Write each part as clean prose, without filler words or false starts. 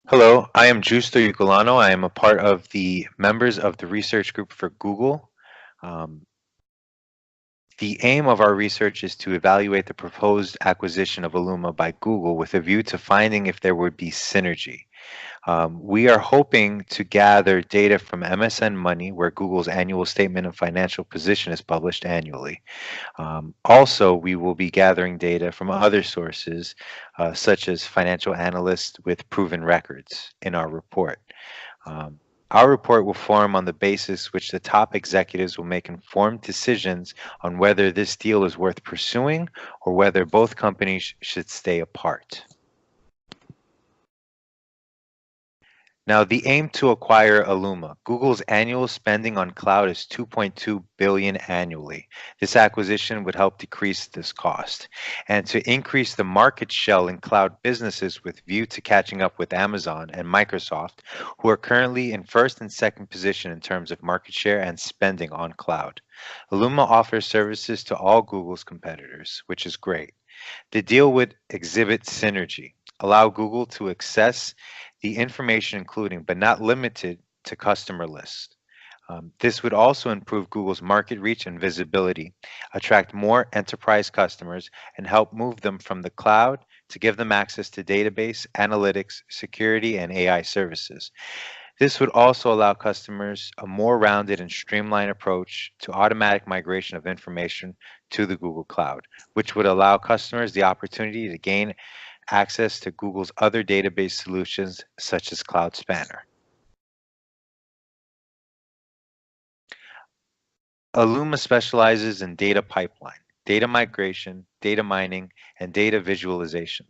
Hello, I am Giusto Iuculano. I am a part of the members of the research group for Google. Um, the aim of our research is to evaluate the proposed acquisition of Illuma by Google with a view to finding if there would be synergy. We are hoping to gather data from MSN Money, where Google's annual statement of financial position is published annually. Also, we will be gathering data from other sources, such as financial analysts with proven records in our report. Um, our report will form on the basis which the top executives will make informed decisions on whether this deal is worth pursuing or whether both companies should stay apart. Now, the aim to acquire Illuma. Google's annual spending on cloud is $2.2 billion annually. This acquisition would help decrease this cost and to increase the market share in cloud businesses with view to catching up with Amazon and Microsoft, who are currently in first and second position in terms of market share and spending on cloud. Illuma offers services to all Google's competitors, which is great. The deal would exhibit synergy, allow Google to access the information including but not limited to customer lists. This would also improve Google's market reach and visibility, attract more enterprise customers, and help move them from the cloud to give them access to database, analytics, security, and AI services. This would also allow customers a more rounded and streamlined approach to automatic migration of information to the Google Cloud, which would allow customers the opportunity to gain access to Google's other database solutions such as Cloud Spanner. Illuma specializes in data pipeline, data migration, data mining, and data visualization.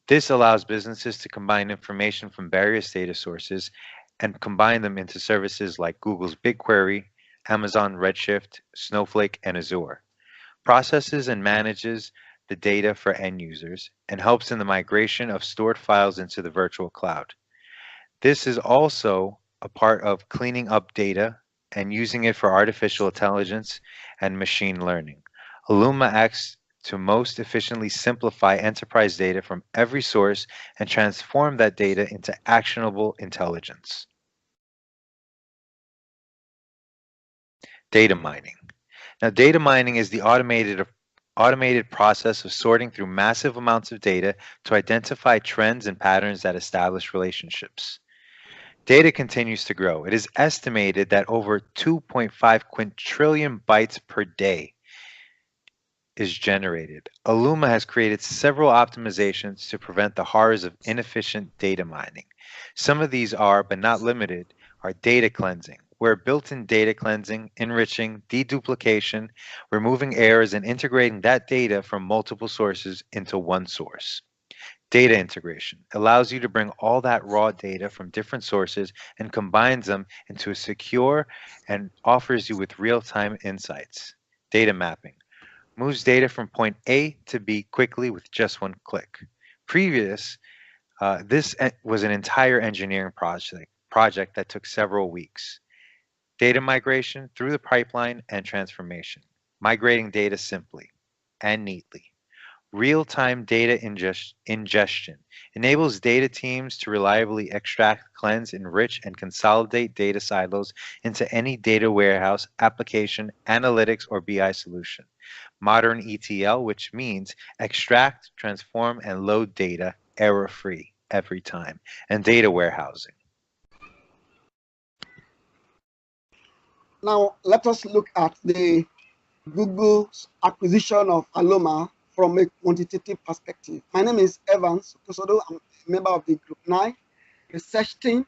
This allows businesses to combine information from various data sources and combine them into services like Google's BigQuery, Amazon Redshift, Snowflake, and Azure. Processes and manages the data for end users and helps in the migration of stored files into the virtual cloud. This is also a part of cleaning up data and using it for artificial intelligence and machine learning. Illuma acts to most efficiently simplify enterprise data from every source and transform that data into actionable intelligence. Data mining. Now, data mining is the automated process of sorting through massive amounts of data to identify trends and patterns that establish relationships. Data continues to grow. It is estimated that over 2.5 quintillion bytes per day is generated. Illuma has created several optimizations to prevent the horrors of inefficient data mining. Some of these are, but not limited, are data cleansing, where built-in data cleansing, enriching, deduplication, removing errors, and integrating that data from multiple sources into one source. Data integration allows you to bring all that raw data from different sources and combines them into a secure and offers you with real-time insights. Data mapping moves data from point A to B quickly with just one click. This was an entire engineering project that took several weeks. Data migration through the pipeline and transformation, migrating data simply and neatly. Real-time data ingestion enables data teams to reliably extract, cleanse, enrich, and consolidate data silos into any data warehouse, application, analytics, or BI solution. Modern ETL, which means extract, transform, and load data error-free every time, and data warehousing. Now, let us look at the Google's acquisition of Illuma from a quantitative perspective. My name is Evans Okosodo. I'm a member of the Group9 research team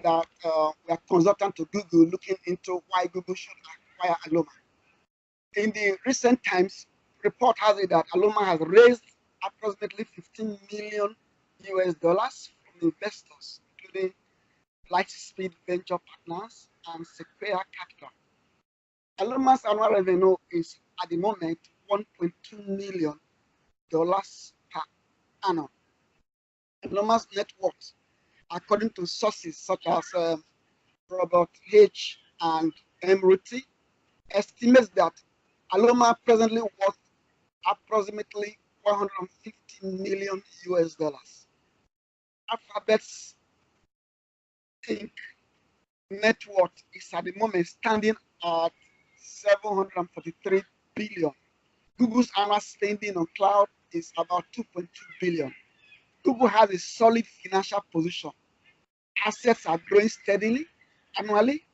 that we are consultant to Google looking into why Google should acquire Illuma. In the recent times, report has it that Illuma has raised approximately $15 million from investors, including Lightspeed Venture Partners and Sequoia Capital. Illuma's annual revenue is at the moment $1.2 million per annum. Illuma's net worth, according to sources such as Robert H. and M. Ruti, estimates that Illuma presently worth approximately $150 million. Alphabet's Inc. net worth is at the moment standing at 743 billion. Google's annual spending on cloud is about 2.2 billion. Google has a solid financial position. Assets are growing steadily annually,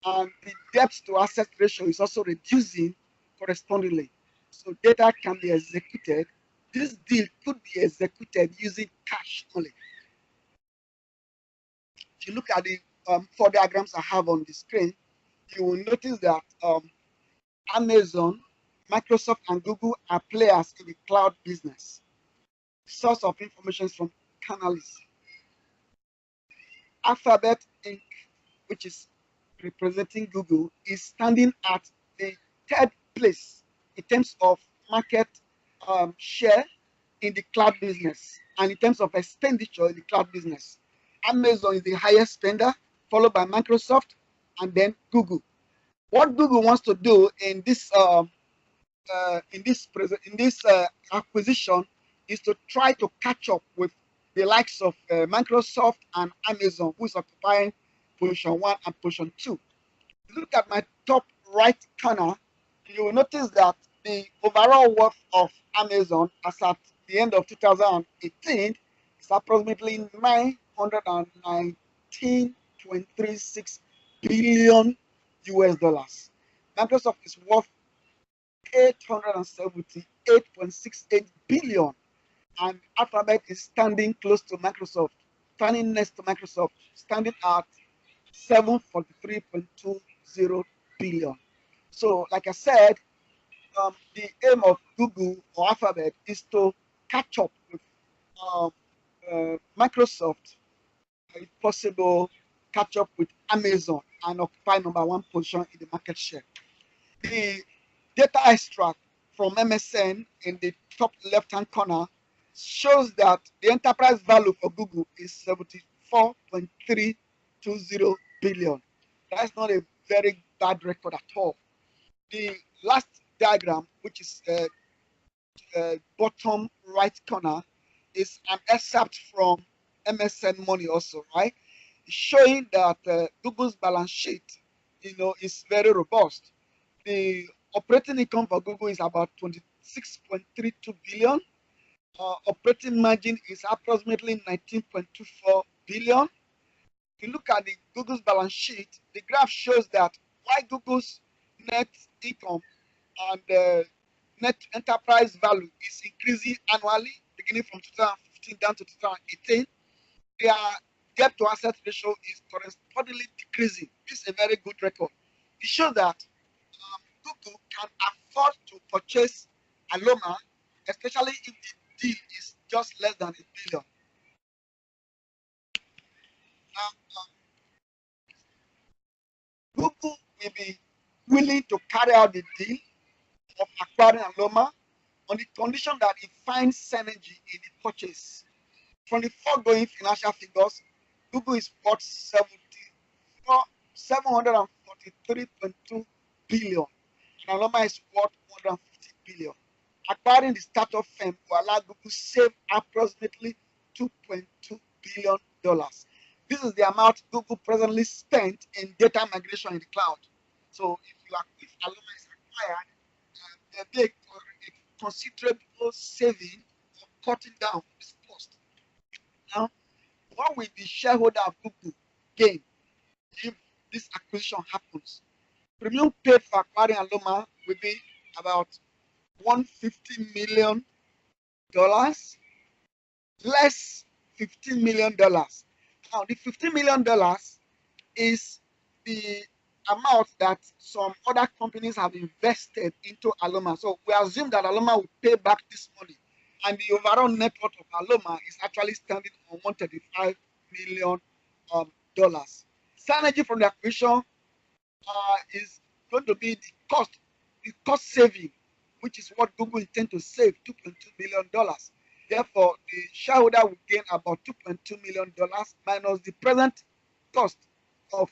and the debt to asset ratio is also reducing correspondingly. So data can be executed. This deal could be executed using cash only. If you look at the 4 diagrams I have on the screen, you will notice that Amazon, Microsoft, and Google are players in the cloud business. Source of information is from Canalys. Alphabet Inc., which is representing Google, is standing at the 3rd place in terms of market share in the cloud business and in terms of expenditure in the cloud business. Amazon is the highest spender, followed by Microsoft, and then Google. What Google wants to do in this acquisition is to try to catch up with the likes of Microsoft and Amazon, who is occupying position 1 and position 2. Look at my top right corner, you will notice that the overall worth of Amazon as at the end of 2018 is approximately 919.36 billion US dollars. Microsoft is worth 878.68 billion, and Alphabet is standing close to Microsoft, standing next to Microsoft, standing at 743.20 billion. So, like I said, the aim of Google or Alphabet is to catch up with Microsoft, if possible, catch up with Amazon and occupy number 1 position in the market share. The data extract from MSN in the top left-hand corner shows that the enterprise value for Google is 74.320 billion. That's not a very bad record at all. The last diagram, which is bottom right corner, is an excerpt from MSN Money also, right? It's showing that Google's balance sheet, is very robust. The operating income for Google is about 26.32 billion. Operating margin is approximately 19.24 billion. If you look at the Google's balance sheet, the graph shows that while Google's net income and net enterprise value is increasing annually, beginning from 2015 down to 2018, their debt to asset ratio is correspondingly decreasing. This is a very good record. It shows that Google can afford to purchase Aloma, especially if the deal is just less than $1 billion. Google will be willing to carry out the deal of acquiring Aloma on the condition that it finds synergy in the purchase. From the foregoing financial figures, Google is worth 743.2 billion, and Aloma is worth 150 billion. Acquiring the startup firm will allow Google to save approximately $2.2 billion. This is the amount Google presently spent in data migration in the cloud. So if Aloma is acquired, there will be a considerable saving or cutting down this cost. Now, what will the shareholder of Google gain if this acquisition happens? Premium paid for acquiring Aloma will be about $150 million, less $15 million. Now, the $15 million is the amount that some other companies have invested into Aloma. So we assume that Aloma will pay back this money, and the overall net worth of Aloma is actually standing on $135 million. Synergy from the acquisition is going to be the cost saving, which is what Google intends to save, $2.2 million. Therefore, the shareholder will gain about $2.2 million minus the present cost of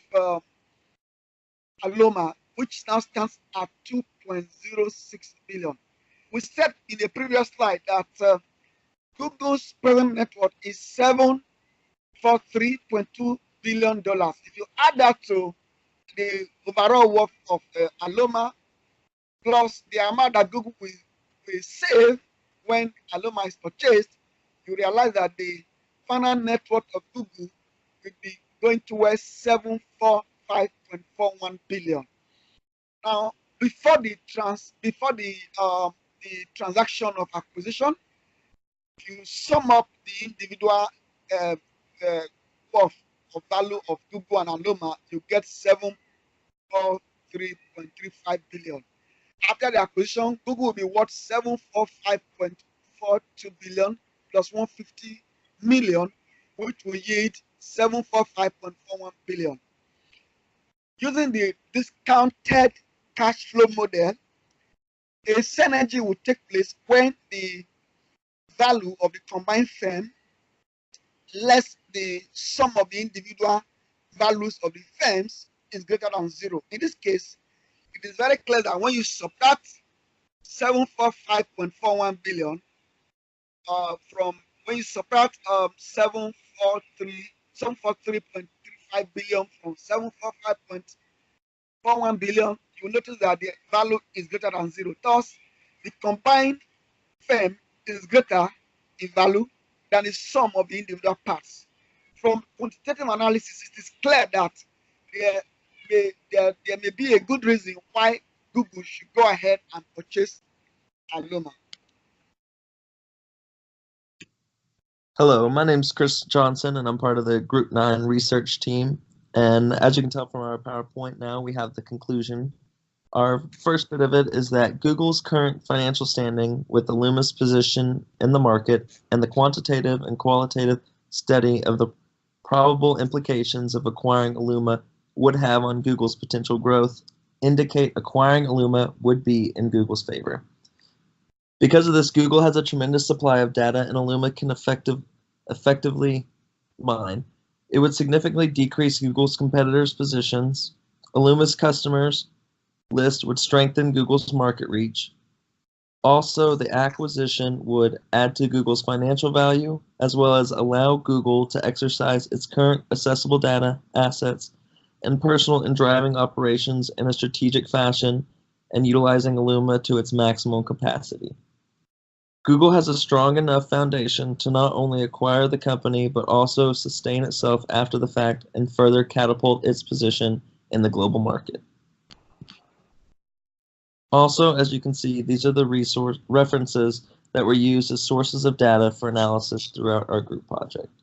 Aloma, which now stands at $2.06 billion. We said in the previous slide that Google's present net worth is $7 $743.2 billion. If you add that to the overall worth of Aloma plus the amount that Google will save when Aloma is purchased, you realize that the final net worth of Google will be going towards 745.41 billion. Now, before the transaction of acquisition, if you sum up the individual worth of value of Google and Aloma, you get 743.35 billion. After the acquisition, Google will be worth 745.42 billion plus 150 million, which will yield 745.41 billion. Using the discounted cash flow model, a synergy will take place when the value of the combined firm less the sum of the individual values of the firms is greater than 0. In this case, it is very clear that when you subtract 745.41 billion from when you subtract 743.35 billion from 745.41 billion, you will notice that the value is greater than 0. Thus, the combined firm is greater in value than the sum of the individual parts. From quantitative analysis, it is clear that there may be a good reason why Google should go ahead and purchase Aloma. Hello, my name is Chris Johnson, and I'm part of the Group 9 research team. And as you can tell from our PowerPoint now, we have the conclusion. Our first bit of it is that Google's current financial standing with Aluma's position in the market and the quantitative and qualitative study of the probable implications of acquiring Aluma would have on Google's potential growth indicate acquiring Aluma would be in Google's favor. Because of this, Google has a tremendous supply of data and Aluma can effectively mine. It would significantly decrease Google's competitors' positions. Aluma's customers list would strengthen Google's market reach. Also, the acquisition would add to Google's financial value, as well as allow Google to exercise its current accessible data, assets, and personal and driving operations in a strategic fashion and utilizing Aluma to its maximum capacity. Google has a strong enough foundation to not only acquire the company, but also sustain itself after the fact and further catapult its position in the global market. Also, as you can see, these are the references that were used as sources of data for analysis throughout our group project.